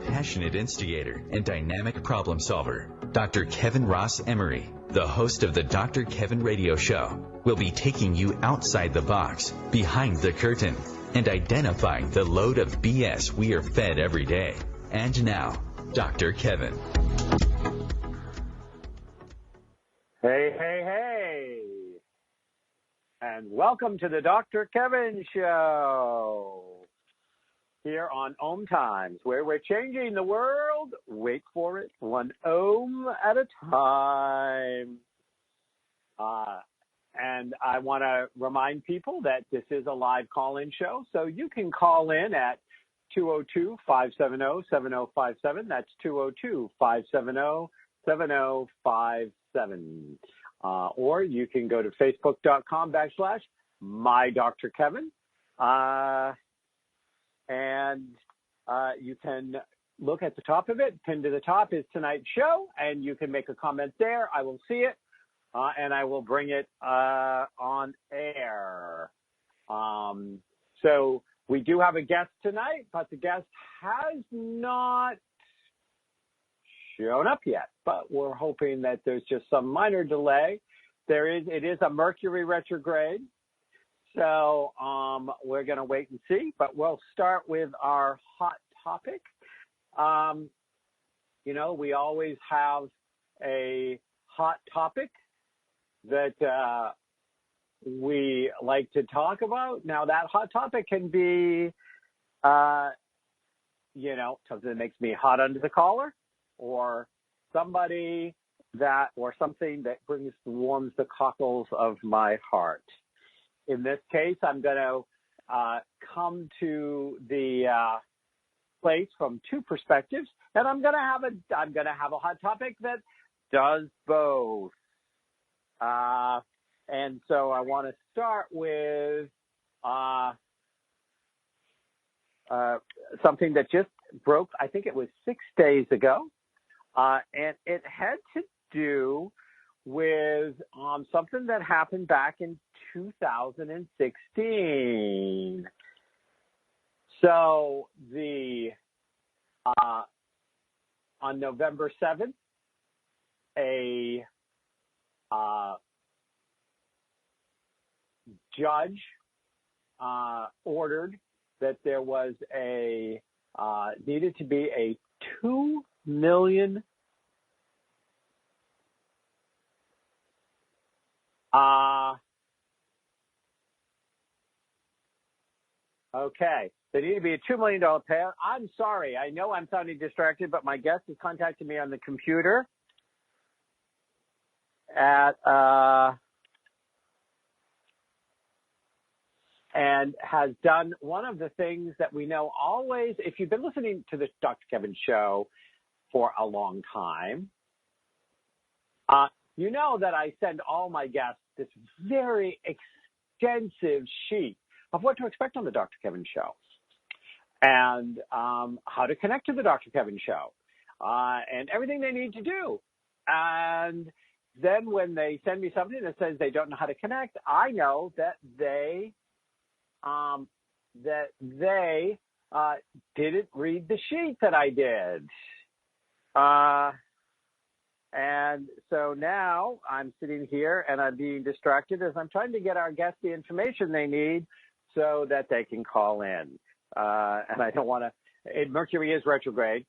passionate instigator and dynamic problem solver, Dr. Kevin Ross Emery, the host of the Dr. Kevin Radio Show, will be taking you outside the box, behind the curtain, and identifying the load of BS we are fed every day. And now, Dr. Kevin. Hey, hey, hey. And welcome to the Dr. Kevin Show here on OMTimes, where we're changing the world, wait for it, one ohm at a time. And I want to remind people that this is a live call-in show, so you can call in at 202-570-7057. That's 202-570-7057. Or you can go to facebook.com/MyDrKevin. And you can look at the top of it. Pinned to the top is tonight's show, and you can make a comment there. I will see it, and I will bring it on air. So we do have a guest tonight, but the guest has not shown up yet. But we're hoping that there's just some minor delay. It is a Mercury retrograde. So we're going to wait and see, but we'll start with our hot topic. We always have a hot topic that we like to talk about. Now, that hot topic can be, something that makes me hot under the collar, or something that warms the cockles of my heart. In this case, I'm going to come to the place from two perspectives, and I'm going to have a hot topic that does both. And so I want to start with something that just broke. I think it was 6 days ago, and it had to do with something that happened back in 2016. So on November 7th, a judge ordered that there was needed to be a $2 million okay. There needed to be a $2 million payout. I'm sorry. I know I'm sounding distracted, but my guest has contacted me on the computer and has done one of the things that we know always. If you've been listening to the Dr. Kevin Show for a long time, you know that I send all my guests this very extensive sheet of what to expect on the Dr. Kevin Show and how to connect to the Dr. Kevin Show and everything they need to do. And then when they send me something that says they don't know how to connect, I know that they didn't read the sheet that I did. And so now I'm sitting here and I'm being distracted as I'm trying to get our guests the information they need so that they can call in. And I don't want to, Mercury is retrograde,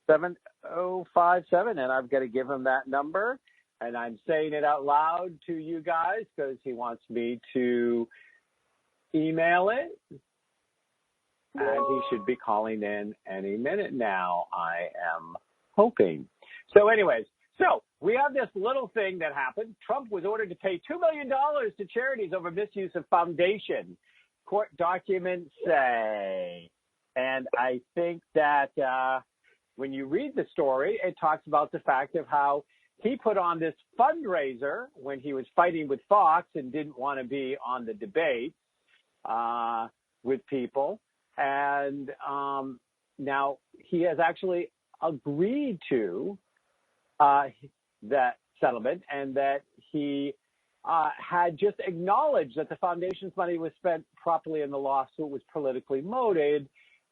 7057, and I've got to give him that number. And I'm saying it out loud to you guys because he wants me to email it. And he should be calling in any minute now, I am hoping. So anyways, so we have this little thing that happened. Trump was ordered to pay $2 million to charities over misuse of foundation, court documents say. And I think that when you read the story, it talks about the fact of how he put on this fundraiser when he was fighting with Fox and didn't want to be on the debate with people. And now he has actually agreed to that settlement, and that he had just acknowledged that the foundation's money was spent properly and the lawsuit was politically motivated.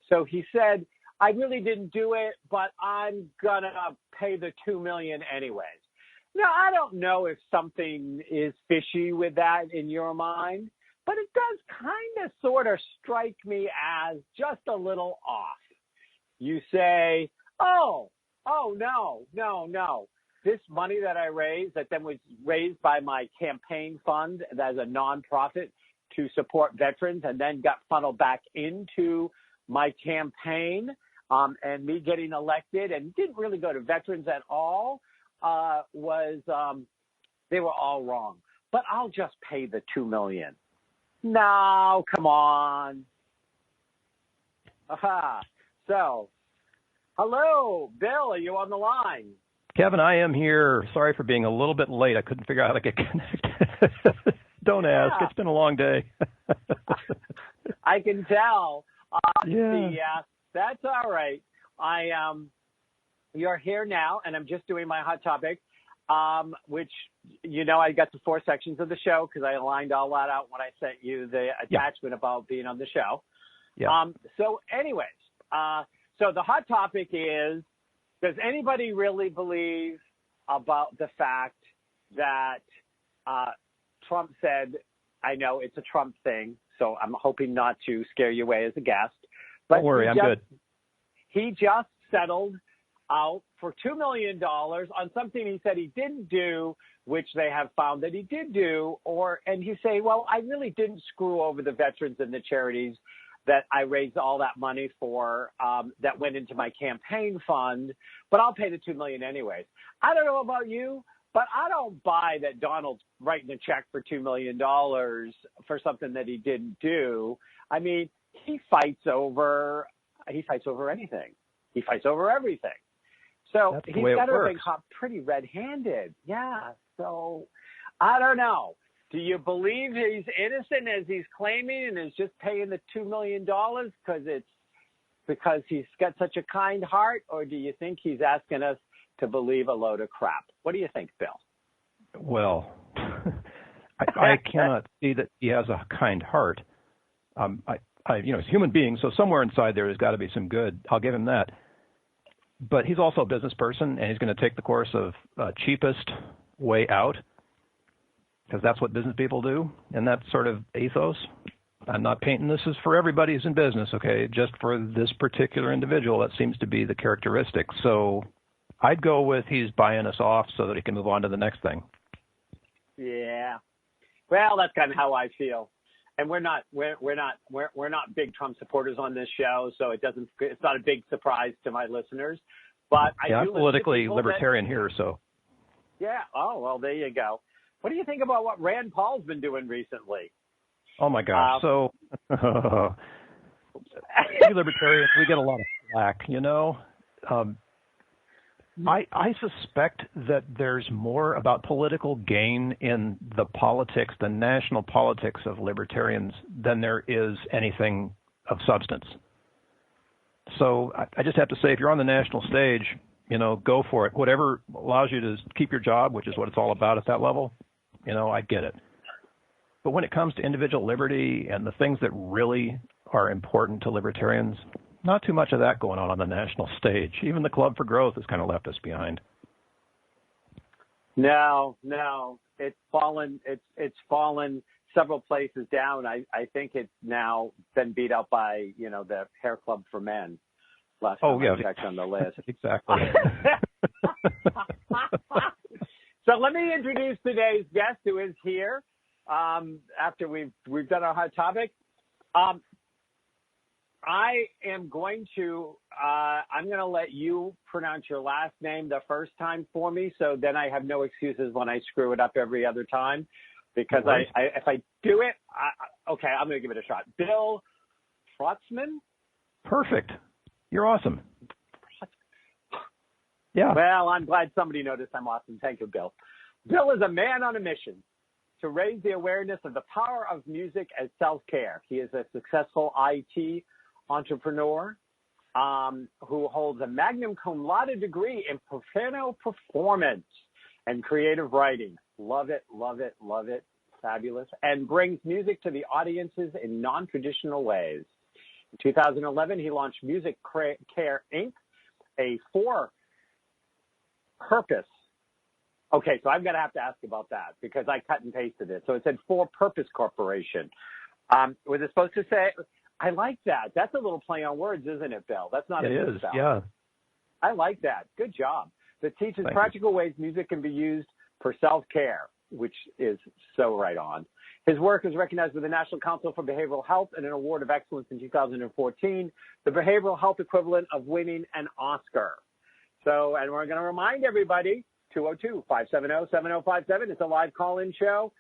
So he said, I really didn't do it, but I'm gonna pay the $2 million anyways. Now, I don't know if something is fishy with that in your mind, but it does kind of sort of strike me as just a little off. You say, no. This money that I raised, that then was raised by my campaign fund as a nonprofit to support veterans and then got funneled back into my campaign and me getting elected and didn't really go to veterans at all, they were all wrong. But I'll just pay the $2 million. No, come on. Aha. So, hello, Bill, are you on the line? Kevin, I am here. Sorry for being a little bit late. I couldn't figure out how to get connected. Don't ask. It's been a long day. I can tell. Yeah. That's all right. You're here now, and I'm just doing my hot topic, which, I got the 4 sections of the show because I aligned all that out when I sent you the attachment about being on the show. Yeah. So anyways, so the hot topic is, does anybody really believe about the fact that Trump said, I know it's a Trump thing, so I'm hoping not to scare you away as a guest. But don't worry, I'm good. He just settled out for $2 million on something he said he didn't do, which they have found that he did do, and he say, well, I really didn't screw over the veterans and the charities that I raised all that money for, that went into my campaign fund, but I'll pay the $2 million anyways. I don't know about you, but I don't buy that Donald's writing a check for $2 million for something that he didn't do. I mean, he fights over anything. He fights over everything. So he's got to have been caught pretty red-handed. Yeah. So I don't know. Do you believe he's innocent as he's claiming and is just paying the $2 million because he's got such a kind heart, or do you think he's asking us to believe a load of crap? What do you think, Bill? Well, I cannot see that he has a kind heart. He's a human being, so somewhere inside there has got to be some good. I'll give him that. But he's also a business person, and he's going to take the course of cheapest way out, because that's what business people do, and that sort of ethos. I'm not painting this as for everybody who's in business, okay? Just for this particular individual, that seems to be the characteristic. So I'd go with he's buying us off so that he can move on to the next thing. Yeah. Well, that's kind of how I feel. And we're not big Trump supporters on this show, so it's not a big surprise to my listeners. But I'm politically libertarian here, so. Yeah. Oh, well, there you go. What do you think about what Rand Paul's been doing recently? Oh my gosh! So, libertarians, we get a lot of flack, I suspect that there's more about political gain in the national politics of libertarians than there is anything of substance. So I just have to say, if you're on the national stage, go for it. Whatever allows you to keep your job, which is what it's all about at that level, I get it. But when it comes to individual liberty and the things that really are important to libertarians, not too much of that going on the national stage. Even the Club for Growth has kind of left us behind. No, it's fallen. It's fallen several places down. I think it's now been beat out by the Hair Club for Men. Last time I checked on the list. Exactly. So let me introduce today's guest, who is here. After we've done our hot topic. I'm going to let you pronounce your last name the first time for me, so then I have no excuses when I screw it up every other time, because if I do it, I'm going to give it a shot. Bill Protzmann? Perfect. You're awesome. Yeah. Well, I'm glad somebody noticed I'm awesome. Thank you, Bill. Bill is a man on a mission to raise the awareness of the power of music as self-care. He is a successful IT entrepreneur who holds a magna cum laude degree in piano performance and creative writing. Love it, love it, love it. Fabulous. And brings music to the audiences in non-traditional ways. In 2011, he launched Music Care Inc., a for-purpose. Okay, so I'm going to have to ask about that because I cut and pasted it. So it said for-purpose corporation. Was it supposed to say? I like that. That's a little play on words, isn't it, Bill? That's not it a is, yeah. I like that. Good job. That teaches practical ways music can be used for self-care, which is so right on. His work was recognized with the National Council for Behavioral Health and an Award of Excellence in 2014, the behavioral health equivalent of winning an Oscar. So, and we're going to remind everybody, 202-570-7057. It's a live call-in show.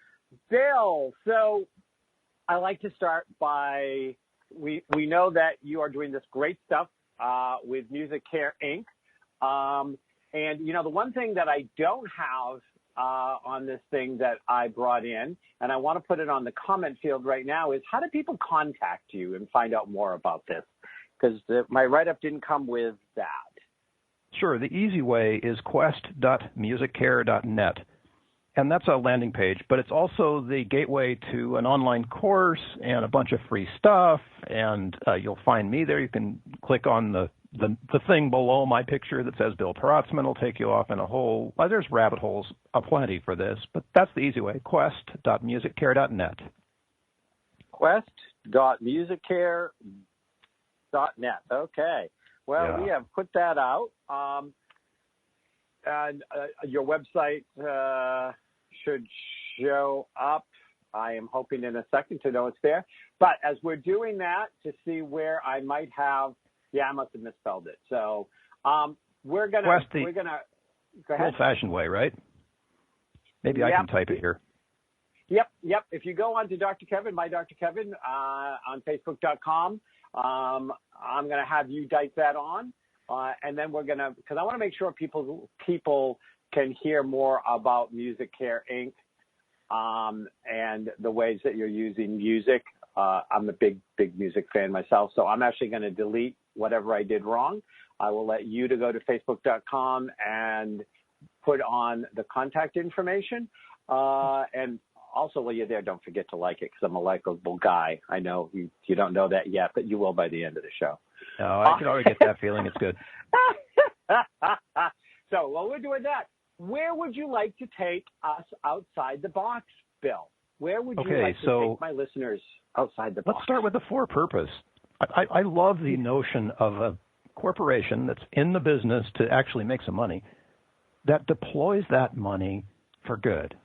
Bill, so I like to start by, we know that you are doing this great stuff with Music Care Inc. And, you know, the one thing that I don't have on this thing that I brought in, and I want to put it on the comment field right now, is how do people contact you and find out more about this? Because my write-up didn't come with that. Sure. The easy way is quest.musiccare.net. And that's a landing page, but it's also the gateway to an online course and a bunch of free stuff. And you'll find me there. You can click on the thing below my picture that says Bill Protzmann. Will take you off in a whole, there's rabbit holes aplenty for this, but that's the easy way, quest.musiccare.net. Quest.musiccare.net. Okay. Well, yeah. We have put that out. And your website should show up. I am hoping in a second to know it's there. But as we're doing that, to see where I might have, I must have misspelled it. So we're gonna go ahead. Old-fashioned way, right? Maybe I can type it here. Yep. If you go on to Dr. Kevin, my Dr. Kevin, on Facebook.com, I'm going to have you type that on. And then we're going to, because I want to make sure people can hear more about Music Care Inc. And the ways that you're using music. I'm a big music fan myself, so I'm actually going to delete whatever I did wrong. I will let you to go to Facebook.com and put on the contact information. And also, while you're there, don't forget to like it because I'm a likable guy. I know you don't know that yet, but you will by the end of the show. No, I can already get that feeling. It's good. So while we're doing that, where would you like to take us outside the box, Bill? Where would you like to take my listeners outside the box? Let's start with the for purpose. I love the notion of a corporation that's in the business to actually make some money that deploys that money for good.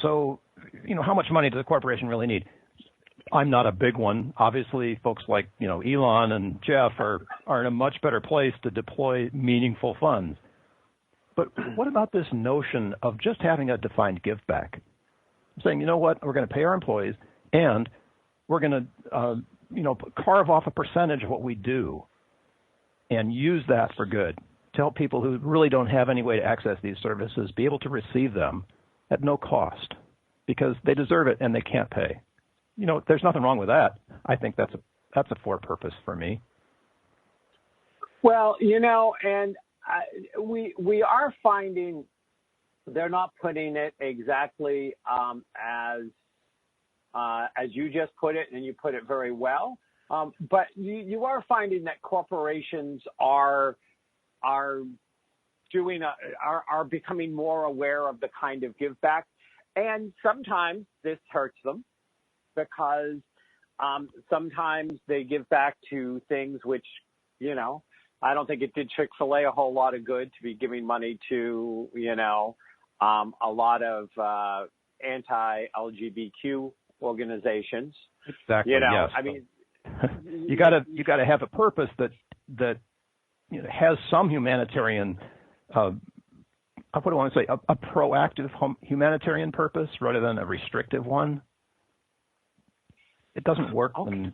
So, how much money does a corporation really need? I'm not a big one. Obviously, folks like, Elon and Jeff are in a much better place to deploy meaningful funds. But what about this notion of just having a defined give back? Saying, you know what, we're going to pay our employees and we're going to, carve off a percentage of what we do and use that for good to help people who really don't have any way to access these services be able to receive them at no cost because they deserve it and they can't pay. There's nothing wrong with that. I think that's a for purpose for me. Well, and we are finding they're not putting it exactly as you just put it, and you put it very well. But you are finding that corporations are becoming more aware of the kind of give back, and sometimes this hurts them because sometimes they give back to things which I don't think it did Chick-fil-A a whole lot of good to be giving money to a lot of anti-LGBTQ organizations. Exactly. Yes. I mean, you got to have a purpose that has some humanitarian. What do I want to say? A proactive humanitarian purpose rather than a restrictive one. It doesn't work when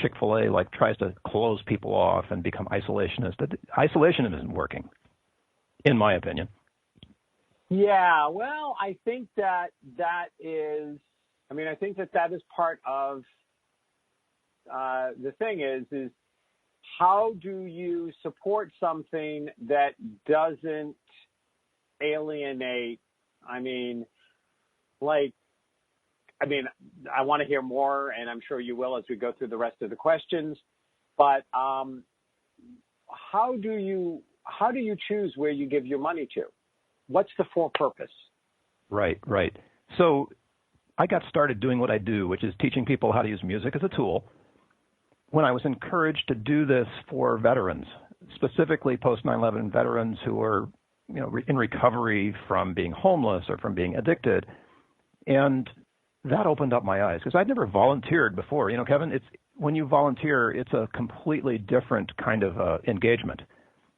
Chick-fil-A tries to close people off and become isolationist. Isolationism isn't working, in my opinion. Yeah, well, I think that is part of the thing is how do you support something that doesn't alienate? I mean, I mean, I want to hear more, and I'm sure you will as we go through the rest of the questions. But how do you choose where you give your money to? What's the for purpose? Right. So I got started doing what I do, which is teaching people how to use music as a tool, when I was encouraged to do this for veterans, specifically post 9/11 veterans who were, in recovery from being homeless or from being addicted. And that opened up my eyes because I'd never volunteered before. Kevin, when you volunteer, it's a completely different kind of engagement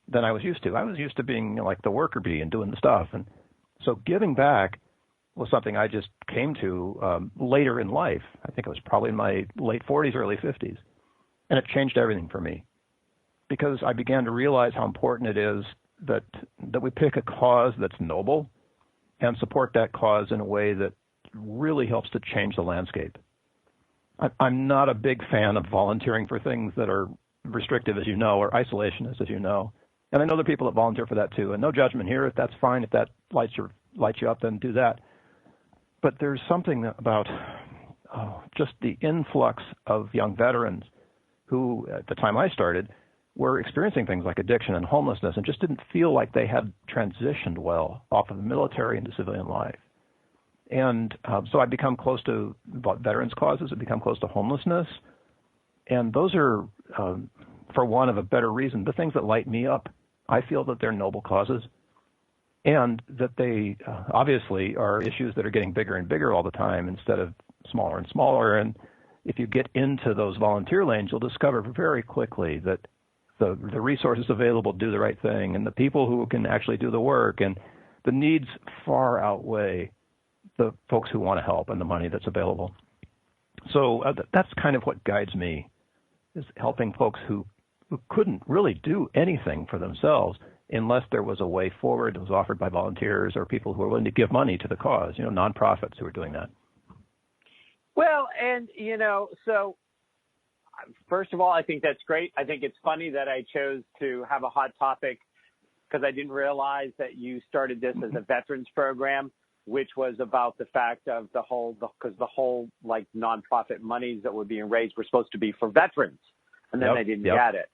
than I was used to. I was used to being like the worker bee and doing the stuff. And so giving back was something I just came to later in life. I think it was probably in my late 40s, early 50s. And it changed everything for me because I began to realize how important it is that we pick a cause that's noble and support that cause in a way that really helps to change the landscape. I'm not a big fan of volunteering for things that are restrictive, as you know, or isolationist, as you know. And I know there are people that volunteer for that too. And no judgment here. If that's fine, if that lights you up, then do that. But there's something about just the influx of young veterans who, at the time I started, were experiencing things like addiction and homelessness and just didn't feel like they had transitioned well off of the military into civilian life. And so I've become close to veterans' causes. I've become close to homelessness. And those are, for want of a better reason, the things that light me up. I feel that they're noble causes and that they obviously are issues that are getting bigger and bigger all the time instead of smaller and smaller. And if you get into those volunteer lanes, you'll discover very quickly that the resources available do the right thing and the people who can actually do the work and the needs far outweigh the folks who want to help and the money that's available. So that's kind of what guides me, is helping folks who couldn't really do anything for themselves unless there was a way forward that was offered by volunteers or people who are willing to give money to the cause, nonprofits who are doing that. Well, and, so first of all, I think that's great. I think it's funny that I chose to have a hot topic because I didn't realize that you started this as a veterans program, which was about the fact of the whole like nonprofit monies that were being raised were supposed to be for veterans, and then they didn't get it.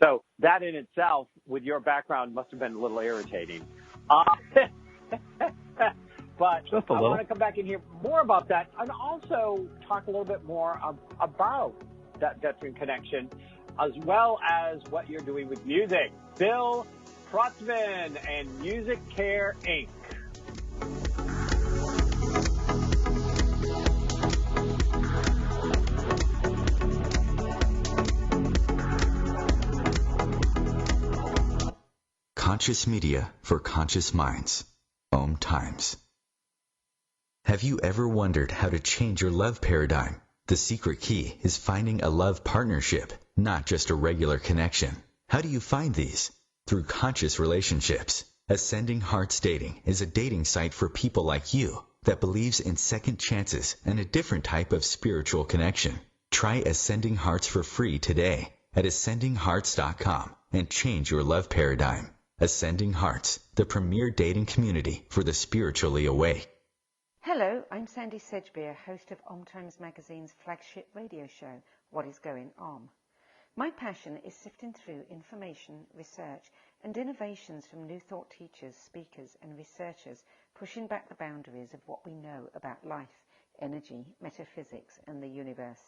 So that in itself, with your background, must have been a little irritating. But I want to come back and hear more about that and also talk a little bit more about that veteran connection, as well as what you're doing with music. Bill Protzmann and Music Care, Inc. Conscious media for conscious minds. OMTimes. Have you ever wondered how to change your love paradigm? The secret key is finding a love partnership, not just a regular connection. How do you find these? Through conscious relationships. Ascending Hearts Dating is a dating site for people like you that believes in second chances and a different type of spiritual connection. Try Ascending Hearts for free today at ascendinghearts.com and change your love paradigm. Ascending Hearts, the premier dating community for the spiritually awake. Hello, I'm Sandy Sedgbeer, host of OMTimes magazine's flagship radio show, What is Going On? My passion is sifting through information, research, and innovations from new thought teachers, speakers, and researchers pushing back the boundaries of what we know about life, energy, metaphysics, and the universe.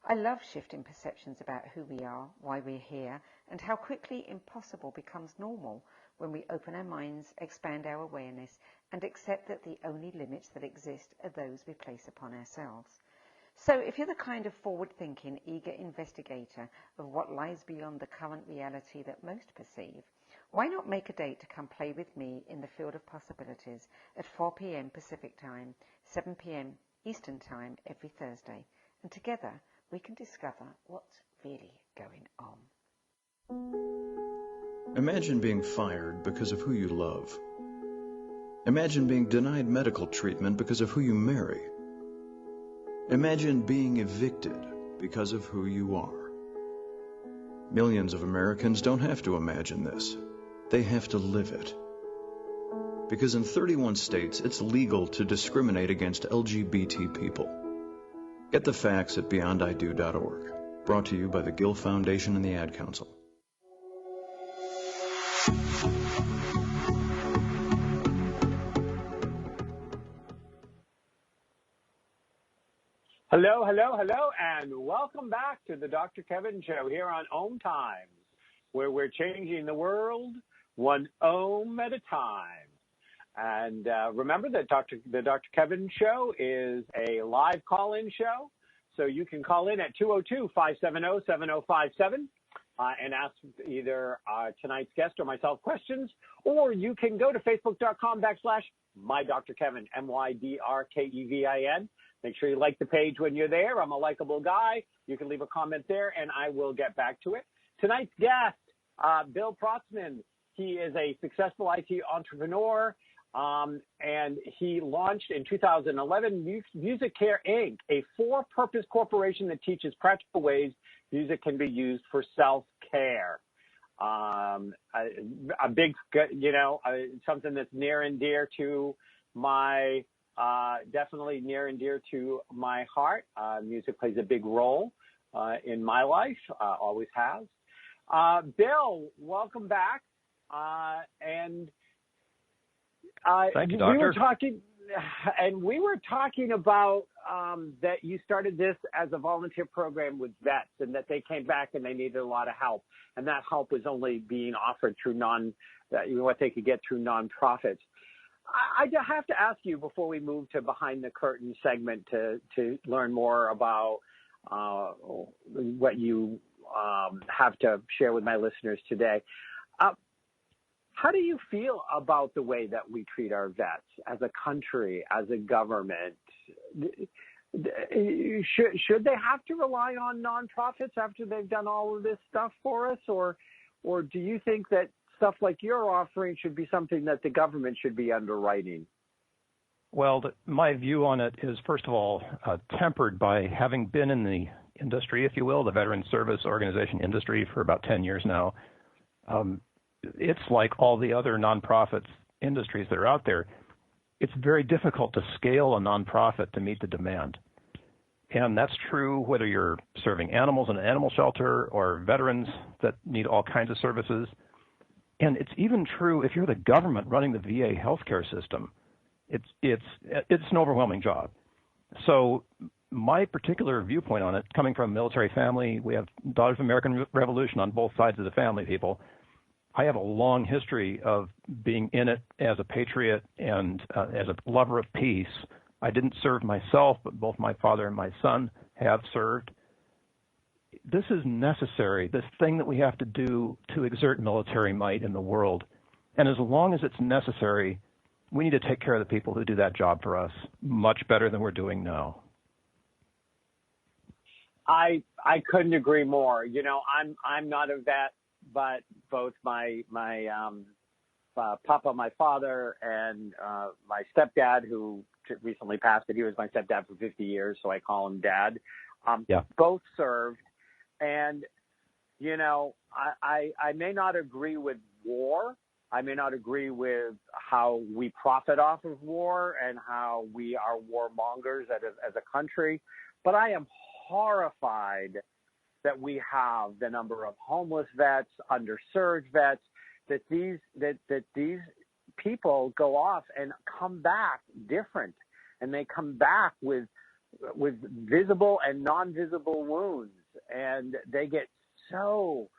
I love shifting perceptions about who we are, why we're here, and how quickly impossible becomes normal when we open our minds, expand our awareness, and accept that the only limits that exist are those we place upon ourselves. So if you're the kind of forward-thinking, eager investigator of what lies beyond the current reality that most perceive, why not make a date to come play with me in the field of possibilities at 4 p.m. Pacific Time, 7 p.m. Eastern Time every Thursday, and together we can discover what's really going on. Imagine being fired because of who you love. Imagine being denied medical treatment because of who you marry. Imagine being evicted because of who you are. Millions of Americans don't have to imagine this. They have to live it. Because in 31 states, it's legal to discriminate against LGBT people. Get the facts at beyondido.org. Brought to you by the Gill Foundation and the Ad Council. Hello, hello, hello, and welcome back to the Dr. Kevin Show here on OMTimes, where we're changing the world one ohm at a time. And remember that the Dr. Kevin Show is a live call-in show, so you can call in at 202-570-7057 and ask either tonight's guest or myself questions, or you can go to facebook.com/mydrkevin, MYDRKEVIN. Make sure you like the page when you're there. I'm a likable guy. You can leave a comment there, and I will get back to it. Tonight's guest, Bill Protzmann. He is a successful IT entrepreneur, and he launched in 2011 Music Care, Inc., a for-purpose corporation that teaches practical ways music can be used for self-care. A big, something that's near and dear to my definitely near and dear to my heart. Music plays a big role in my life, always has. Bill, welcome back. And thank you, Doctor. We were talking about that you started this as a volunteer program with vets, and that they came back and they needed a lot of help, and that help was only being offered through what they could get through nonprofits. I have to ask you before we move to behind the curtain segment to learn more about what you have to share with my listeners today. How do you feel about the way that we treat our vets as a country, as a government? Should they have to rely on nonprofits after they've done all of this stuff for us, or do you think that stuff like you're offering should be something that the government should be underwriting? Well, my view on it is, first of all, tempered by having been in the industry, if you will, the Veteran Service Organization industry for about 10 years now. It's like all the other nonprofits industries that are out there. It's very difficult to scale a nonprofit to meet the demand. And that's true whether you're serving animals in an animal shelter or veterans that need all kinds of services. And it's even true if you're the government running the VA healthcare system. It's an overwhelming job. So my particular viewpoint on it, coming from a military family, we have Daughters of the American Revolution on both sides of the family, people. I have a long history of being in it as a patriot and as a lover of peace. I didn't serve myself, but both my father and my son have served. This is necessary, this thing that we have to do to exert military might in the world. And as long as it's necessary, we need to take care of the people who do that job for us much better than we're doing now. I couldn't agree more. I'm not a vet, but both my papa, my father, and my stepdad, who recently passed, but he was my stepdad for 50 years, so I call him Dad. Both served. And, I may not agree with war. I may not agree with how we profit off of war and how we are warmongers as a country, but I am horrified that we have the number of homeless vets, underserved vets, that these people go off and come back different, and they come back with visible and non-visible wounds, and they get so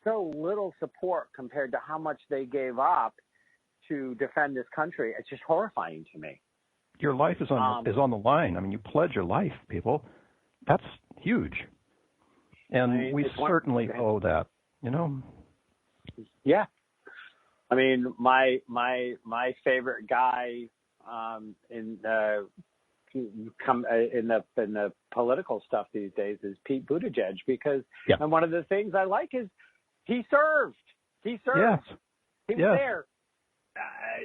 little support compared to how much they gave up to defend this country. It's just horrifying to me. Your life is on the line. I mean, you pledge your life, people. That's huge. And we certainly owe that, Yeah. I mean, my favorite guy in the political stuff these days is Pete Buttigieg, because and one of the things I like is he served. Yes. He was there.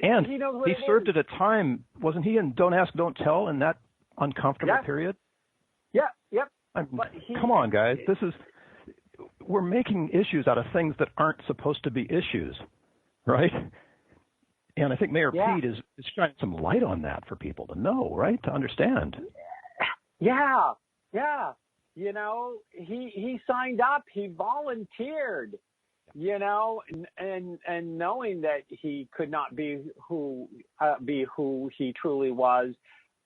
And he served at a time, wasn't he, in Don't Ask, Don't Tell, in that uncomfortable period? Yeah, yep. Come on, guys. We're making issues out of things that aren't supposed to be issues, right? And I think Mayor Yeah. Pete is shining some light on that for people to know, right? To understand. Yeah. Yeah. You know, he signed up, he volunteered, you know, and knowing that he could not be who he truly was,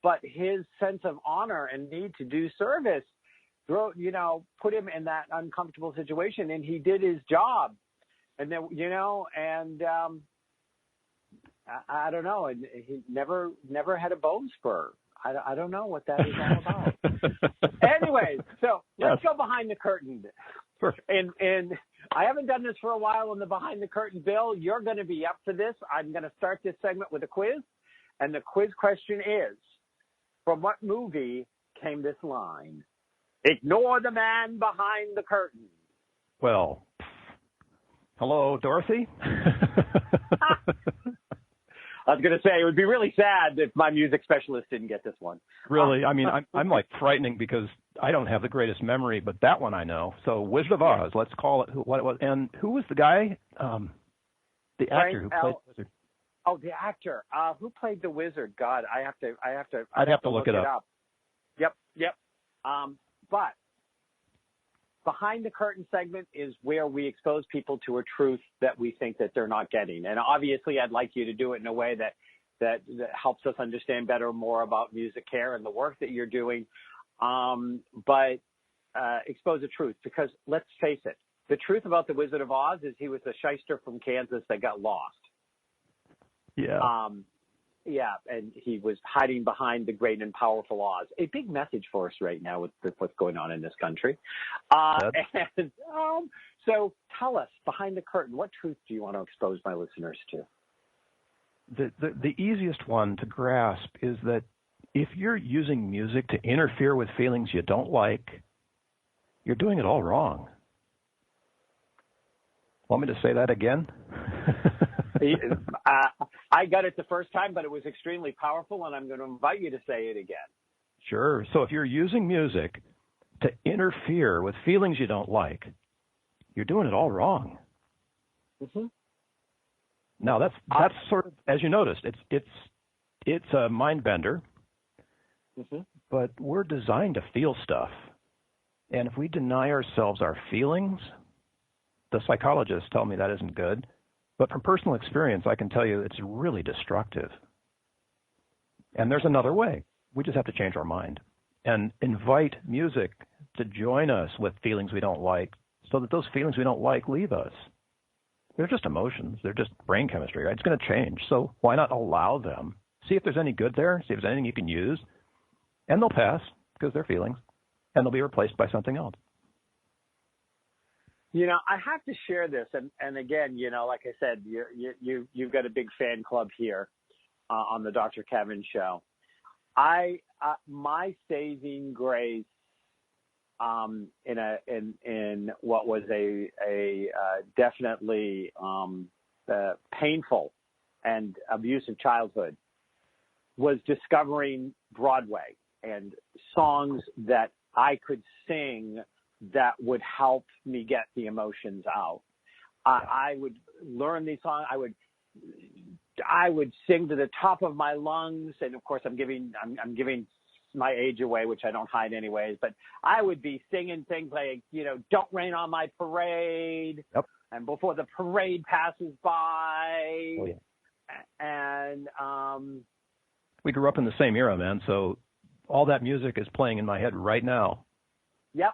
but his sense of honor and need to do service, you know, put him in that uncomfortable situation, and he did his job. And then, you know, and I don't know, and he never had a bone spur. I don't know what that is all about. Anyways, so let's go behind the curtain. Perfect. And I haven't done this for a while on the behind the curtain, Bill. You're going to be up for this. I'm going to start this segment with a quiz. And the quiz question is, from what movie came this line? Ignore the man behind the curtain. Well, hello, Dorothy. I was going to say, it would be really sad if my music specialist didn't get this one. Really? I mean, I'm like frightening because I don't have the greatest memory, but that one I know. So Wizard of Oz, let's call it what it was. And who was the guy? The actor who played the wizard. Oh, the actor. Who played the wizard? God, I'd have to look it up. Yep. But behind the curtain segment is where we expose people to a truth that we think that they're not getting. And obviously I'd like you to do it in a way that helps us understand better more about music care and the work that you're doing. But expose a truth, because let's face it, the truth about the Wizard of Oz is he was a shyster from Kansas that got lost. Yeah. Yeah, and he was hiding behind the great and powerful Oz. A big message for us right now with what's going on in this country. So tell us, behind the curtain, what truth do you want to expose my listeners to? The easiest one to grasp is that if you're using music to interfere with feelings you don't like, you're doing it all wrong. Want me to say that again? I got it the first time, but it was extremely powerful, and I'm going to invite you to say it again. Sure. So if you're using music to interfere with feelings you don't like, you're doing it all wrong. Mm-hmm. Now that's sort of, as you noticed, it's a mind bender, mm-hmm. but we're designed to feel stuff, and if we deny ourselves our feelings, the psychologists tell me that isn't good. But from personal experience, I can tell you it's really destructive. And there's another way. We just have to change our mind and invite music to join us with feelings we don't like so that those feelings we don't like leave us. They're just emotions. They're just brain chemistry, right? It's going to change. So why not allow them? See if there's any good there. See if there's anything you can use. And they'll pass because they're feelings. And they'll be replaced by something else. You know, I have to share this, and again, you know, like I said, you've got a big fan club here on the Dr. Kevin Show. My saving grace in what was a definitely painful and abusive childhood was discovering Broadway and songs that I could sing that would help me get the emotions out. I would learn these songs. I would sing to the top of my lungs, and of course, I'm giving my age away, which I don't hide anyways. But I would be singing things like, you know, "Don't Rain on My Parade," yep. and "Before the Parade Passes By," oh, yeah. and we grew up in the same era, man. So all that music is playing in my head right now. Yep.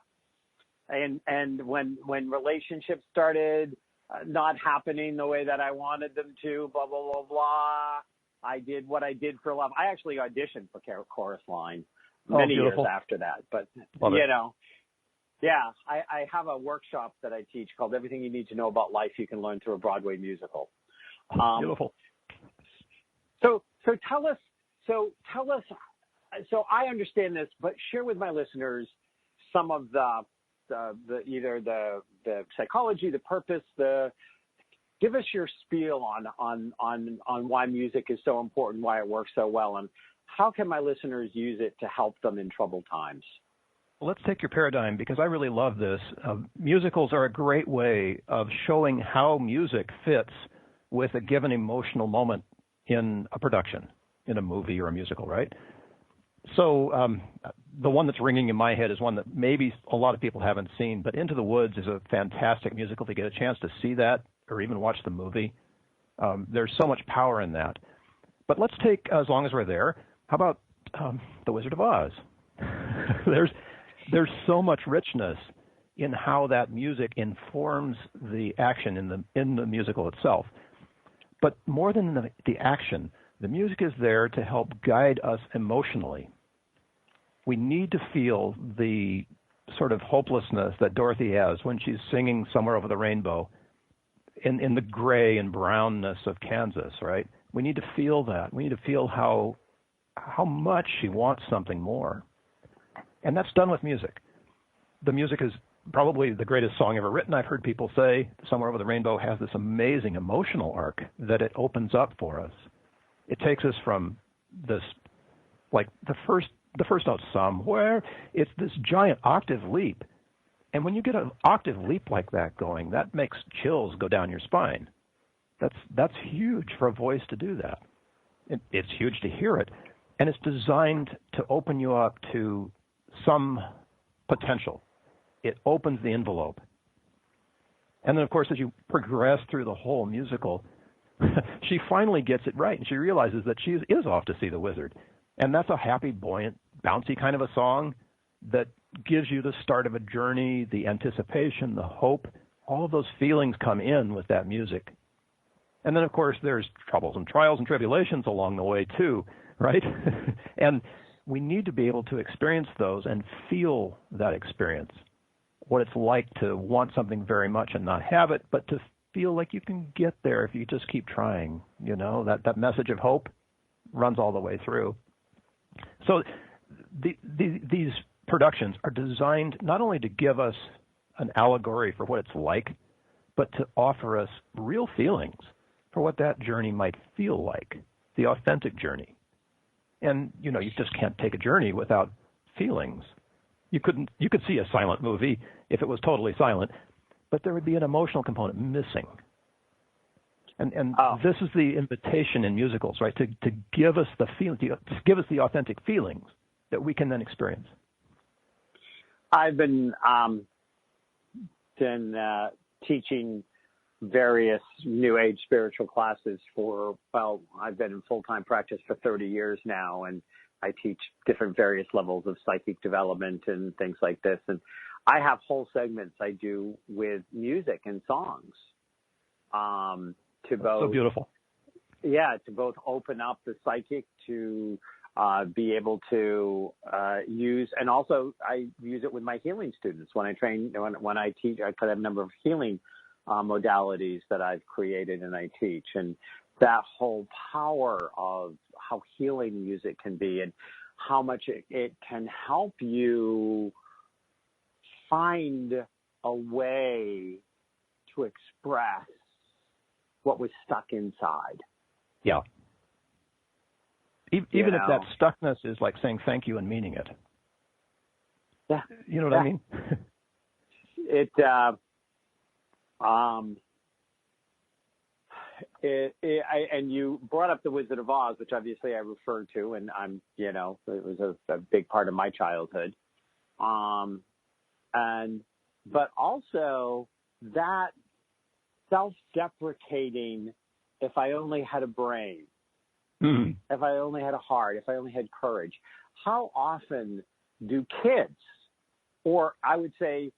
And when relationships started not happening the way that I wanted them to, blah, blah, blah, blah, I did what I did for love. I actually auditioned for Chorus Line many years after that. But, you know, yeah, I have a workshop that I teach called Everything You Need to Know About Life You Can Learn Through a Broadway Musical. Beautiful. So tell us, so I understand this, but share with my listeners some of either the psychology, the purpose, give us your spiel on why music is so important, why it works so well, and how can my listeners use it to help them in troubled times? Well, let's take your paradigm, because I really love this. Musicals are a great way of showing how music fits with a given emotional moment in a production, in a movie or a musical, right? So the one that's ringing in my head is one that maybe a lot of people haven't seen, but Into the Woods is a fantastic musical. If you get a chance to see that or even watch the movie, there's so much power in that. But let's take, as long as we're there, how about The Wizard of Oz? There's so much richness in how that music informs the action in the musical itself. But more than the action, the music is there to help guide us emotionally. We need to feel the sort of hopelessness that Dorothy has when she's singing Somewhere Over the Rainbow in the gray and brownness of Kansas, right? We need to feel that. We need to feel how much she wants something more. And that's done with music. The music is probably the greatest song ever written. I've heard people say Somewhere Over the Rainbow has this amazing emotional arc that it opens up for us. It takes us from this, like the first note, somewhere, it's this giant octave leap. And when you get an octave leap like that going, that makes chills go down your spine. That's huge for a voice to do that. It's huge to hear it. And it's designed to open you up to some potential. It opens the envelope. And then, of course, as you progress through the whole musical, she finally gets it right, and she realizes that she is off to see the wizard. And that's a happy, buoyant, bouncy kind of a song that gives you the start of a journey, the anticipation, the hope. All of those feelings come in with that music. And then, of course, there's troubles and trials and tribulations along the way, too, right? And we need to be able to experience those and feel that experience, what it's like to want something very much and not have it, but to feel like you can get there if you just keep trying. You know, that message of hope runs all the way through. So these productions are designed not only to give us an allegory for what it's like, but to offer us real feelings for what that journey might feel like, the authentic journey. And, you know, you just can't take a journey without feelings. You could see a silent movie if it was totally silent, but there would be an emotional component missing. And This is the invitation in musicals, right? To give us the feel, to give us the authentic feelings that we can then experience. I've been teaching various New Age spiritual classes I've been in full-time practice for 30 years now, and I teach different various levels of psychic development and things like this. And I have whole segments I do with music and songs. So beautiful. Yeah, to both open up the psychic, to be able to use, and also I use it with my healing students when I train, when I teach. I have a number of healing modalities that I've created and I teach, and that whole power of how healing music can be and how much it can help you find a way to express what was stuck inside. Yeah. Even if that stuckness is like saying thank you and meaning it. Yeah. You know what I mean? And you brought up The Wizard of Oz, which obviously I referred to, and it was a big part of my childhood. But also that self-deprecating, if I only had a brain, if I only had a heart, if I only had courage. How often do kids, or I would say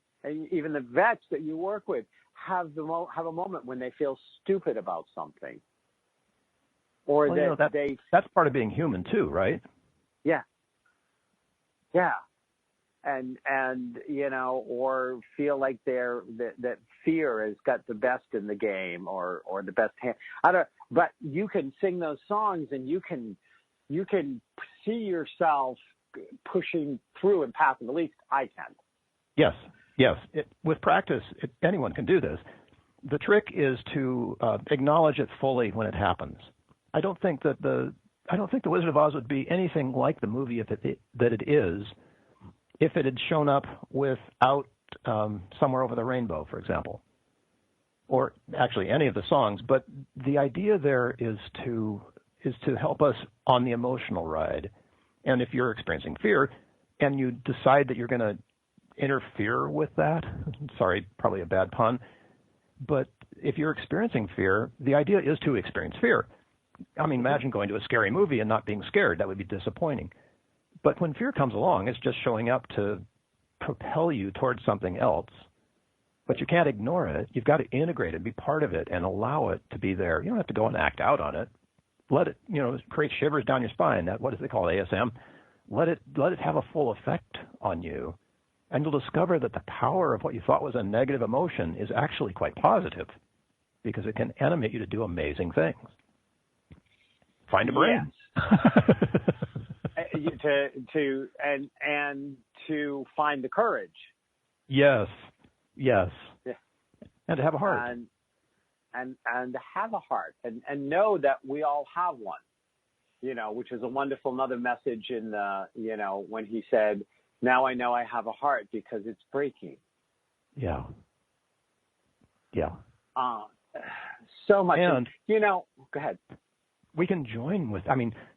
even the vets that you work with, have a moment when they feel stupid about something, or that's part of being human too, right? Yeah, and or feel like that fear has got the best in the game, or the best hand. But you can sing those songs, and you can see yourself pushing through and past. At least I can. Yes. With practice, anyone can do this. The trick is to acknowledge it fully when it happens. I don't think the Wizard of Oz would be anything like the movie that it is if it had shown up without Somewhere Over the Rainbow, for example, or actually any of the songs. But the idea there is to is to help us on the emotional ride. And if you're experiencing fear and you decide that you're going to interfere with that, sorry, probably a bad pun, but if you're experiencing fear, the idea is to experience fear. I mean, imagine going to a scary movie and not being scared. That would be disappointing. But when fear comes along, it's just showing up to propel you towards something else. But you can't ignore it. You've got to integrate it, be part of it, and allow it to be there. You don't have to go and act out on it. Let it, create shivers down your spine. That, what do they call it, ASM? Let it have a full effect on you. And you'll discover that the power of what you thought was a negative emotion is actually quite positive, because it can animate you to do amazing things. Find a brain. Yes. to find the courage. Yes. Yeah. And to have a heart. And to have a heart and know that we all have one, which is a wonderful another message in the, when he said, now I know I have a heart because it's breaking. Yeah. So much. And, go ahead. We can join with,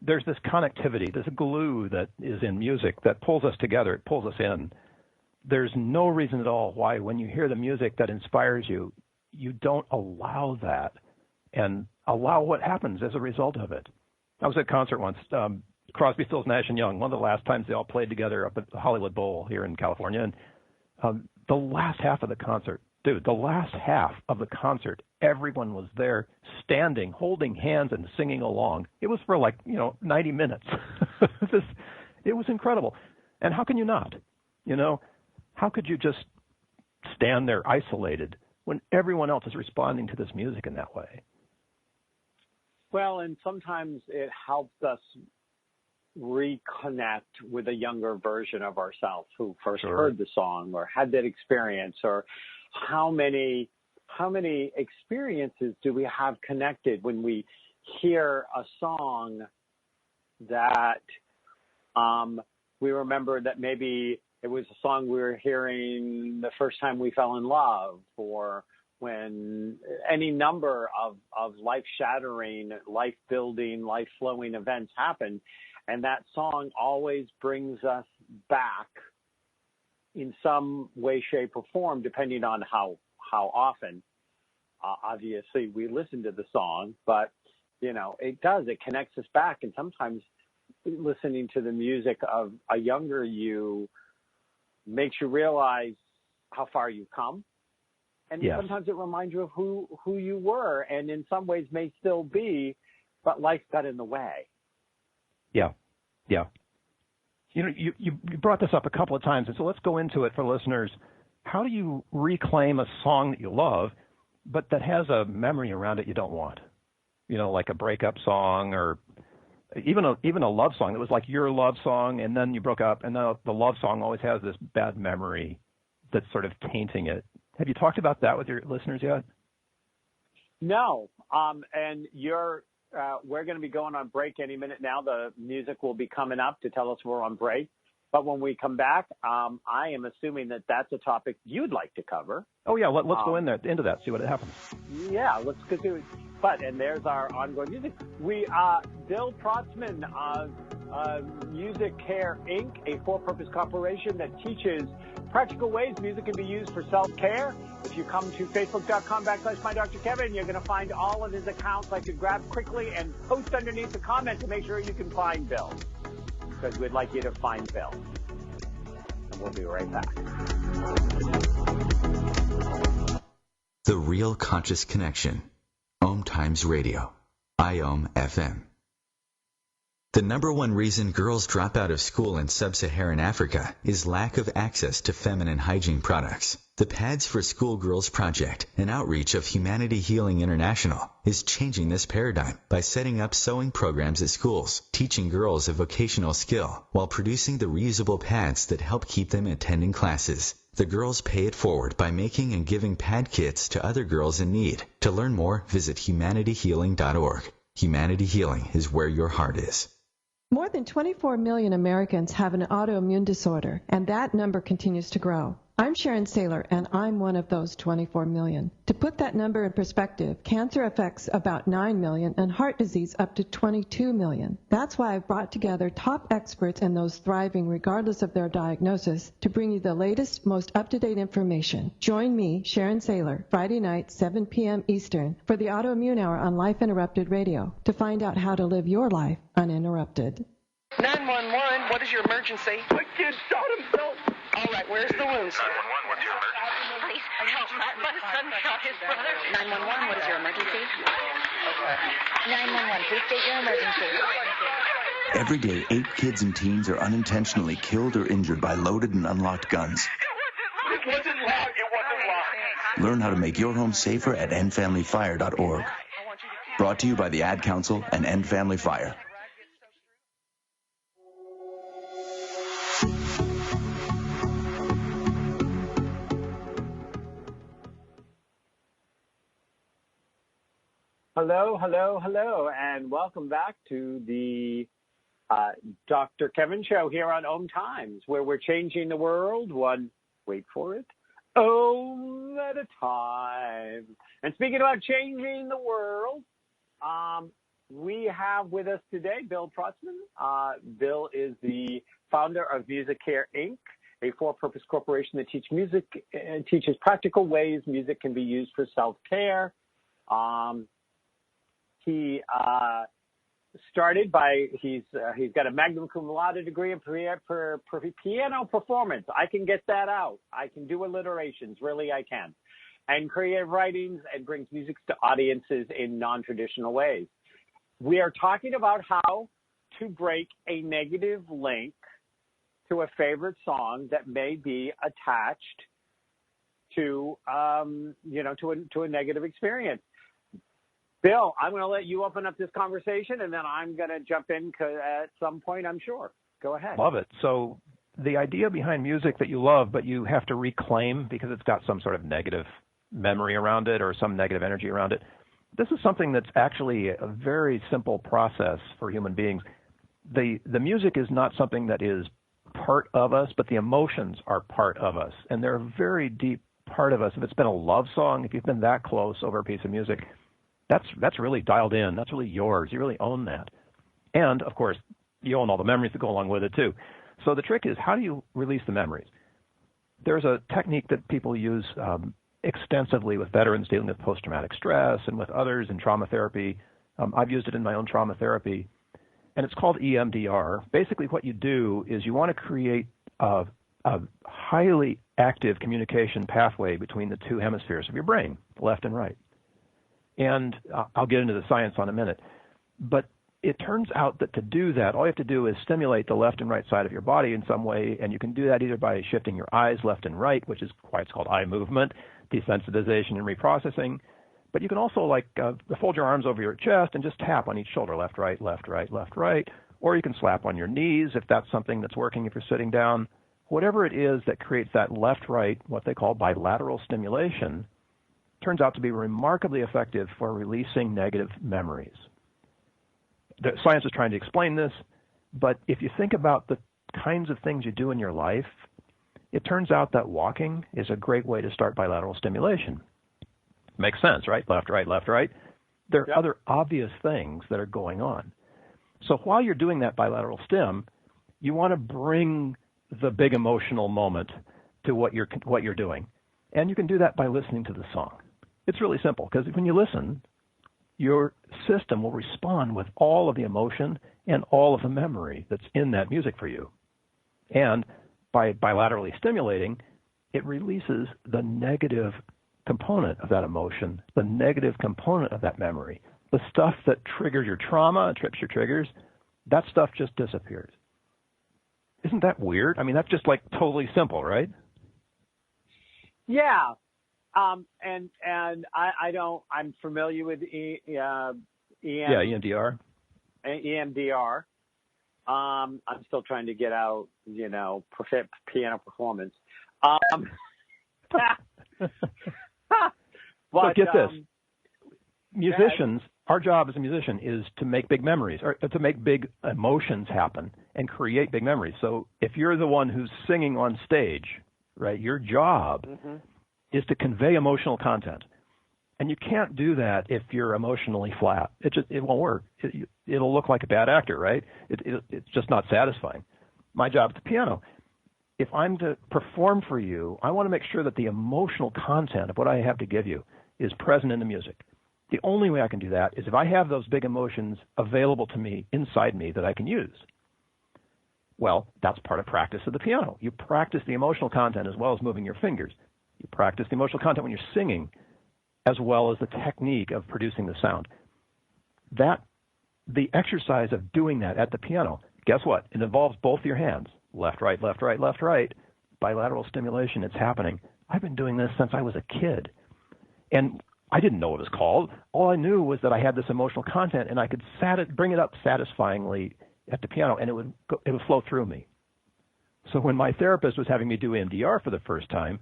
there's this connectivity, this glue that is in music that pulls us together, it pulls us in. There's no reason at all why when you hear the music that inspires you, you don't allow that and allow what happens as a result of it. I was at a concert once, Crosby, Stills, Nash & Young, one of the last times they all played together up at the Hollywood Bowl here in California. And the last half of the concert, everyone was there standing, holding hands and singing along. It was for 90 minutes. It was incredible. And how can you not? How could you just stand there isolated when everyone else is responding to this music in that way? Well, and sometimes it helps us reconnect with a younger version of ourselves who first heard the song or had that experience, or how many experiences do we have connected when we hear a song that we remember that maybe it was a song we were hearing the first time we fell in love, or when any number of life-shattering, life-building, life-flowing events happen. And that song always brings us back in some way, shape, or form, depending on how often. Obviously, we listen to the song, but, it does. It connects us back. And sometimes listening to the music of a younger you makes you realize how far you've come. And sometimes it reminds you of who you were, and in some ways may still be, but life got in the way. Yeah. You brought this up a couple of times, and so let's go into it for listeners. How do you reclaim a song that you love, but that has a memory around it you don't want? Like a breakup song, or even a love song that was like your love song, and then you broke up, and now the love song always has this bad memory that's sort of tainting it. Have you talked about that with your listeners yet? No. And we're going to be going on break any minute now. The music will be coming up to tell us we're on break. But when we come back, I am assuming that that's a topic you'd like to cover. Oh, yeah. Let's go into that, see what happens. Yeah, let's go do it. And there's our ongoing music. Bill Protzmann of Music Care, Inc., a for-purpose corporation that teaches practical ways music can be used for self-care. If you come to facebook.com/MyDrKevin, you're going to find all of his accounts I could grab quickly and post underneath the comment to make sure you can find Bill, because we'd like you to find Bill. And we'll be right back. The Real Conscious Connection. OMTimes Radio. IOM FM. The number one reason girls drop out of school in sub-Saharan Africa is lack of access to feminine hygiene products. The Pads for Schoolgirls Project, an outreach of Humanity Healing International, is changing this paradigm by setting up sewing programs at schools, teaching girls a vocational skill, while producing the reusable pads that help keep them attending classes. The girls pay it forward by making and giving pad kits to other girls in need. To learn more, visit humanityhealing.org. Humanity Healing is where your heart is. More than 24 million Americans have an autoimmune disorder, and that number continues to grow. I'm Sharon Saylor, and I'm one of those 24 million. To put that number in perspective, cancer affects about 9 million and heart disease up to 22 million. That's why I've brought together top experts and those thriving regardless of their diagnosis to bring you the latest, most up-to-date information. Join me, Sharon Saylor, Friday night, 7 p.m. Eastern, for the Autoimmune Hour on Life Interrupted Radio to find out how to live your life uninterrupted. 911, what is your emergency? The kid shot himself. All right, where's the wound, sir? 911, what's your emergency? Please help. My son shot his brother. 911, what is your emergency? 911, please state your emergency. Every day, 8 kids and teens are unintentionally killed or injured by loaded and unlocked guns. It wasn't locked. Learn how to make your home safer at endfamilyfire.org. Brought to you by the Ad Council and End Family Fire. Hello, hello, hello, and welcome back to the Dr. Kevin Show here on OMTimes, where we're changing the world one, wait for it, Om at a time. And speaking about changing the world, we have with us today Bill Protzmann. Bill is the founder of Music Care, Inc., a for-purpose corporation that teaches practical ways music can be used for self-care. He started by, he's got a magna cum laude degree in piano performance. I can get that out. I can do alliterations, really I can. And creative writings, and brings music to audiences in non-traditional ways. We are talking about how to break a negative link to a favorite song that may be attached to, to a negative experience. Bill, I'm going to let you open up this conversation, and then I'm going to jump in at some point, I'm sure. Go ahead. Love it. So the idea behind music that you love, but you have to reclaim because it's got some sort of negative memory around it or some negative energy around it, this is something that's actually a very simple process for human beings. The music is not something that is part of us, but the emotions are part of us, and they're a very deep part of us. If it's been a love song, if you've been that close over a piece of music, that's really dialed in. That's really yours. You really own that. And, of course, you own all the memories that go along with it, too. So the trick is, how do you release the memories? There's a technique that people use extensively with veterans dealing with post-traumatic stress and with others in trauma therapy. I've used it in my own trauma therapy, and it's called EMDR. Basically, what you do is you want to create a highly active communication pathway between the two hemispheres of your brain, left and right. And I'll get into the science on a minute. But it turns out that to do that, all you have to do is stimulate the left and right side of your body in some way, and you can do that either by shifting your eyes left and right, which is why it's called eye movement, desensitization and reprocessing. But you can also fold your arms over your chest and just tap on each shoulder, left, right, left, right, left, right. Or you can slap on your knees if that's something that's working if you're sitting down. Whatever it is that creates that left-right, what they call bilateral stimulation, turns out to be remarkably effective for releasing negative memories. The science is trying to explain this, but if you think about the kinds of things you do in your life, it turns out that walking is a great way to start bilateral stimulation. Makes sense, right? Left, right, left, right. There are other obvious things that are going on. So while you're doing that bilateral stim, you want to bring the big emotional moment to what you're doing. And you can do that by listening to the song. It's really simple, because when you listen, your system will respond with all of the emotion and all of the memory that's in that music for you. And by bilaterally stimulating, it releases the negative component of that emotion, the negative component of that memory. The stuff that triggers your trauma, trips your triggers, that stuff just disappears. Isn't that weird? I mean, that's just totally simple, right? Yeah. And I'm familiar with EMDR. EMDR. I'm still trying to get out, piano performance. But get this. Musicians, our job as a musician is to make big memories, or to make big emotions happen and create big memories. So if you're the one who's singing on stage, right? Your job is to convey emotional content. And you can't do that if you're emotionally flat. It won't work. It'll look like a bad actor, right? It's just not satisfying. My job at the piano, if I'm to perform for you, I want to make sure that the emotional content of what I have to give you is present in the music. The only way I can do that is if I have those big emotions available to me inside me that I can use. Well, that's part of practice of the piano. You practice the emotional content as well as moving your fingers. You practice the emotional content when you're singing as well as the technique of producing the sound. The exercise of doing that at the piano, guess what? It involves both your hands. Left, right, left, right, left, right. Bilateral stimulation, it's happening. I've been doing this since I was a kid. And I didn't know what it was called. All I knew was that I had this emotional content and I could bring it up satisfyingly at the piano and it would flow through me. So when my therapist was having me do EMDR for the first time,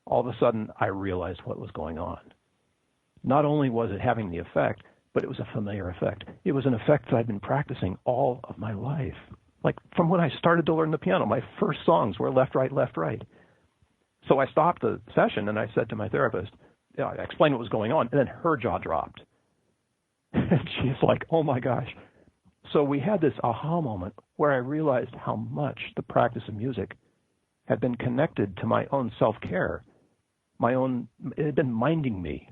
all of a sudden I realized what was going on. Not only was it having the effect, but it was a familiar effect. It was an effect that I'd been practicing all of my life. Like from when I started to learn the piano, my first songs were left, right, left, right. So I stopped the session and I said to my therapist, I explained what was going on, and then her jaw dropped. And she's like, oh my gosh. So we had this aha moment where I realized how much the practice of music had been connected to my own self-care. It had been minding me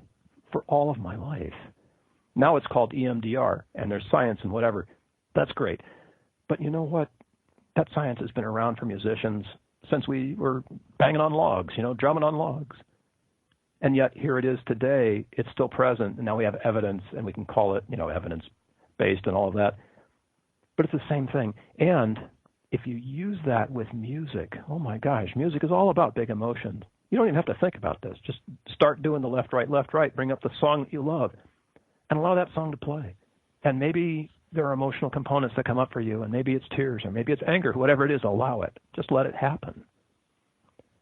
for all of my life. Now it's called EMDR, and there's science and whatever. That's great. But you know what? That science has been around for musicians since we were banging on logs, drumming on logs. And yet here it is today. It's still present, and now we have evidence, and we can call it, evidence-based and all of that. But it's the same thing. And if you use that with music, oh my gosh, music is all about big emotions. You don't even have to think about this. Just start doing the left, right, bring up the song that you love, and allow that song to play. And maybe there are emotional components that come up for you, and maybe it's tears, or maybe it's anger, whatever it is, allow it. Just let it happen.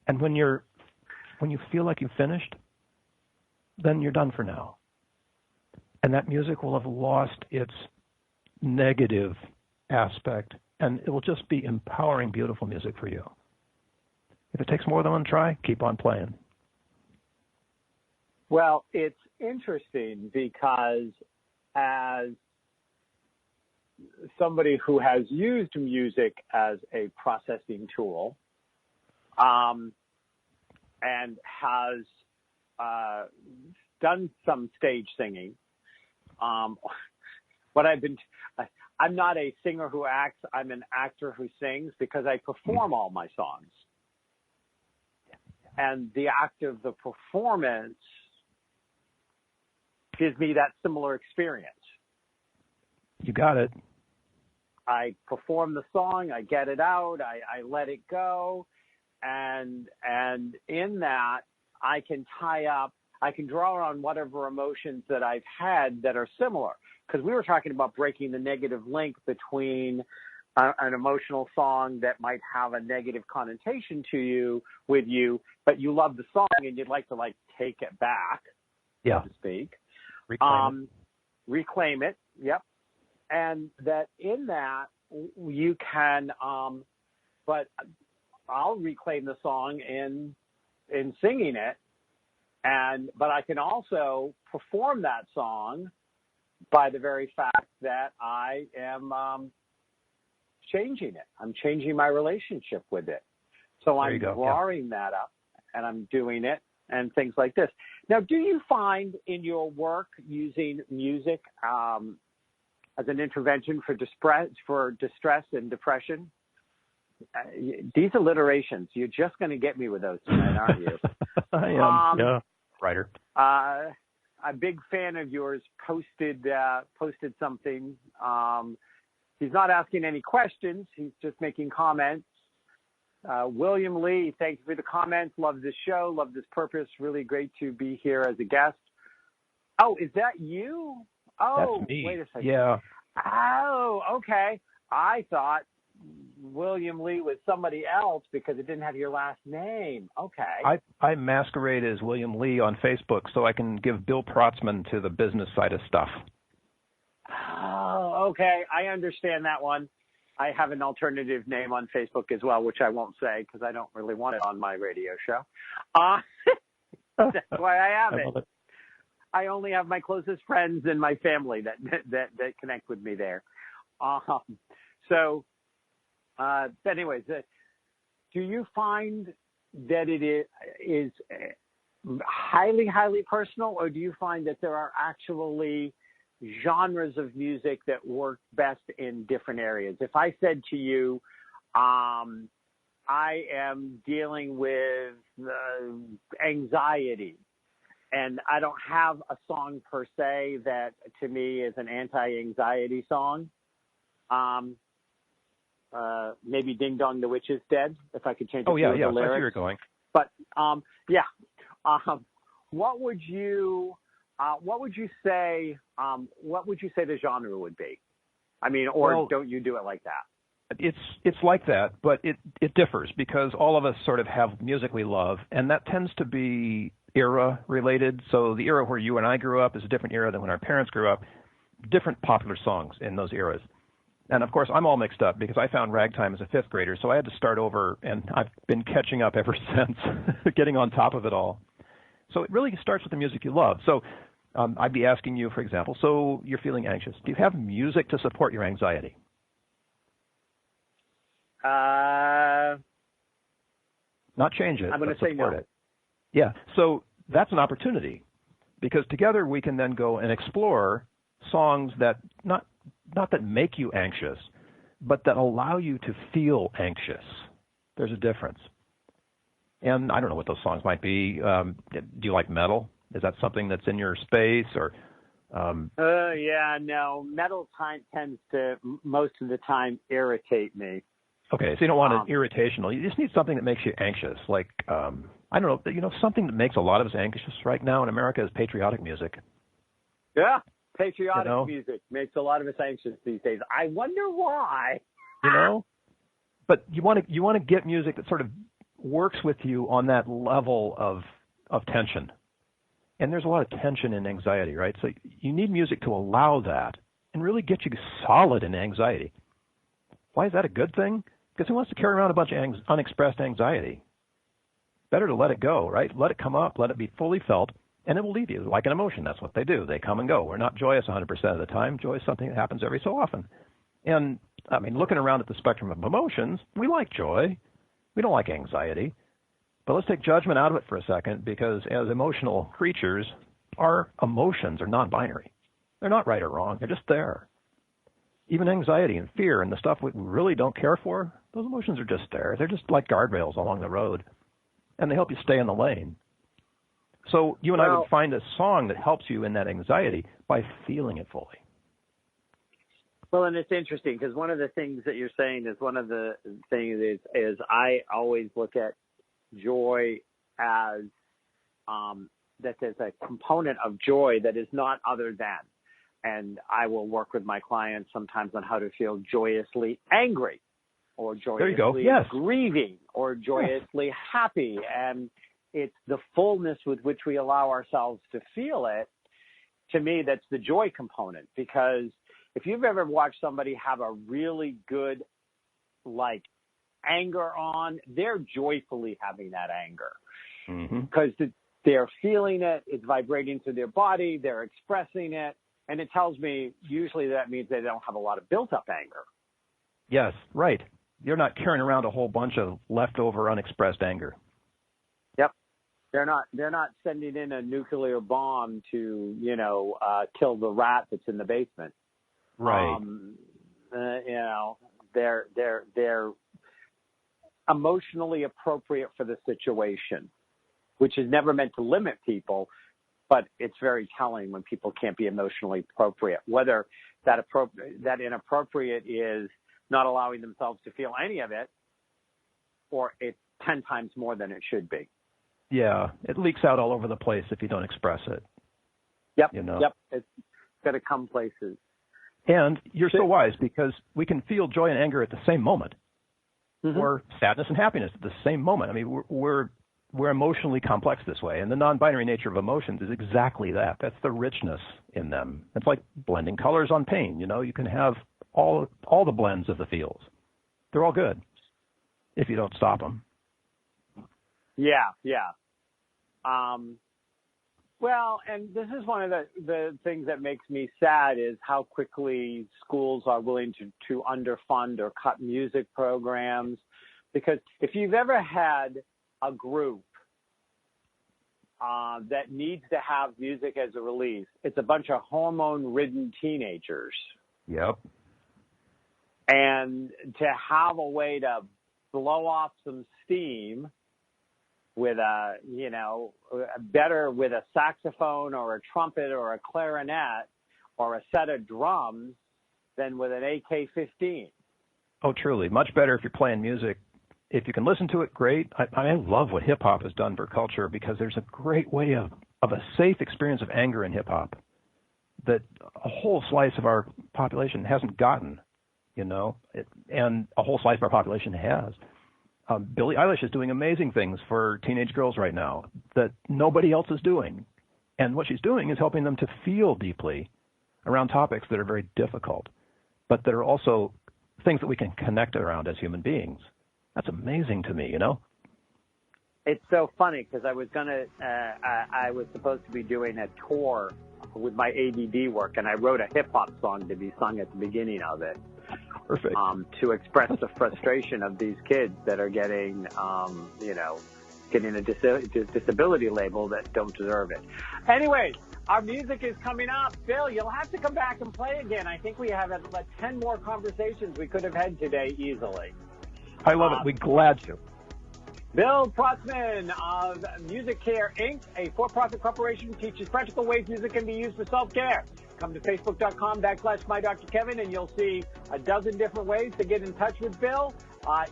And when you feel like you've finished, then you're done for now. And that music will have lost its negative aspect, and it will just be empowering, beautiful music for you. If it takes more than one try, keep on playing. Well, it's interesting because as somebody who has used music as a processing tool and has done some stage singing, I'm not a singer who acts, I'm an actor who sings because I perform all my songs. And the act of the performance gives me that similar experience. You got it. I perform the song, I get it out, I let it go, and in that I can draw on whatever emotions that I've had that are similar. Because we were talking about breaking the negative link between an emotional song that might have a negative connotation with you, but you love the song and you'd like to take it back, so to speak. Reclaim it. Yep. And that in that you can, but I'll reclaim the song in singing it, but I can also perform that song by the very fact that I am changing it. I'm changing my relationship with it. So I'm drawing that up and I'm doing it and things like this. Now, do you find in your work using music as an intervention for distress and depression? These alliterations, you're just going to get me with those tonight, aren't you? I am, writer. A big fan of yours posted something. He's not asking any questions. He's just making comments. William Lee, thank you for the comments. Love this show. Love this purpose. Really great to be here as a guest. Oh, is that you? Oh, that's me. Wait a second. Yeah. Oh, okay. I thought William Lee was somebody else because it didn't have your last name. Okay. I masquerade as William Lee on Facebook so I can give Bill Protzmann to the business side of stuff. Oh, okay. I understand that one. I have an alternative name on Facebook as well, which I won't say because I don't really want it on my radio show. That's why I have it. I only have my closest friends and my family that connect with me there. But anyways, do you find that it is highly, highly personal, or do you find that there are actually genres of music that work best in different areas? If I said to you, I am dealing with anxiety, and I don't have a song per se that to me is an anti-anxiety song, maybe Ding Dong the Witch is Dead, if I could change the lyrics. That's where you're going. But what would you say the genre would be? I mean, or don't you do it like that? It's like that, but it differs because all of us sort of have music we love, and that tends to be era related. So the era where you and I grew up is a different era than when our parents grew up. Different popular songs in those eras. And of course, I'm all mixed up because I found ragtime as a fifth grader, so I had to start over, and I've been catching up ever since, getting on top of it all. So it really starts with the music you love. So I'd be asking you, for example, so you're feeling anxious. Do you have music to support your anxiety? Not change it. I'm going to say no. It. Yeah, so that's an opportunity because together we can then go and explore songs that not that make you anxious, but that allow you to feel anxious. There's a difference. And I don't know what those songs might be. Do you like metal? Is that something that's in your space? Or no. Metal tends to, most of the time, irritate me. Okay, so you don't want an irritational. You just need something that makes you anxious. Like, I don't know, something that makes a lot of us anxious right now in America is patriotic music. Yeah. Patriotic music makes a lot of us anxious these days. I wonder why. But you want to get music that sort of works with you on that level of tension. And there's a lot of tension and anxiety, right? So you need music to allow that and really get you solid in anxiety. Why is that a good thing? Because who wants to carry around a bunch of unexpressed anxiety? Better to let it go, right? Let it come up, let it be fully felt. And it will leave you like an emotion. That's what they do. They come and go. We're not joyous 100% of the time. Joy is something that happens every so often. And, I mean, looking around at the spectrum of emotions, we like joy. We don't like anxiety. But let's take judgment out of it for a second because as emotional creatures, our emotions are non-binary. They're not right or wrong. They're just there. Even anxiety and fear and the stuff we really don't care for, those emotions are just there. They're just like guardrails along the road. And they help you stay in the lane. So you and I would find a song that helps you in that anxiety by feeling it fully. Well, and it's interesting because one of the things that you're saying is one of the things is I always look at joy as that there's a component of joy that is not other than. And I will work with my clients sometimes on how to feel joyously angry or joyously grieving or joyously happy. And it's the fullness with which we allow ourselves to feel it. To me, that's the joy component, because if you've ever watched somebody have a really good, like, anger on, they're joyfully having that anger because they're feeling it. It's vibrating through their body. They're expressing it. And it tells me usually that means they don't have a lot of built up anger. Yes, right. You're not carrying around a whole bunch of leftover unexpressed anger. Yep. They're not sending in a nuclear bomb to, kill the rat that's in the basement. Right. They're emotionally appropriate for the situation, which is never meant to limit people, but it's very telling when people can't be emotionally appropriate, whether that inappropriate is not allowing themselves to feel any of it, or it's 10 times more than it should be. Yeah, it leaks out all over the place if you don't express it. Yep, yep. It's got to come places. And you're so wise, because we can feel joy and anger at the same moment, or sadness and happiness at the same moment. I mean, we're emotionally complex this way, and the non-binary nature of emotions is exactly that. That's the richness in them. It's like blending colors on paint. You can have all the blends of the feels. they're all good if you don't stop them. Yeah. Well, and this is one of the things that makes me sad is how quickly schools are willing to underfund or cut music programs. Because if you've ever had a group that needs to have music as a release, it's a bunch of hormone-ridden teenagers. Yep. And to have a way to blow off some steam with better with a saxophone or a trumpet or a clarinet or a set of drums than with an AK-15. Oh, truly. Much better if you're playing music. If you can listen to it, great. I love what hip-hop has done for culture because there's a great way of a safe experience of anger in hip-hop that a whole slice of our population hasn't gotten, and a whole slice of our population has. Billie Eilish is doing amazing things for teenage girls right now that nobody else is doing. And what she's doing is helping them to feel deeply around topics that are very difficult, but that are also things that we can connect around as human beings. That's amazing to me, It's so funny because I was supposed to be doing a tour with my ADD work, and I wrote a hip-hop song to be sung at the beginning of it. Perfect. To express the frustration of these kids that are getting a disability label that don't deserve it. Anyways, our music is coming up. Bill, you'll have to come back and play again. I think we have 10 more conversations we could have had today easily. I love it. We're glad to. Bill Protzmann of Music Care, Inc., a for-profit corporation, teaches practical ways music can be used for self-care. Come to facebook.com/MyDrKevin, and you'll see a dozen different ways to get in touch with Bill.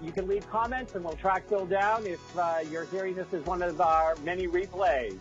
You can leave comments, and we'll track Bill down if you're hearing this as one of our many replays.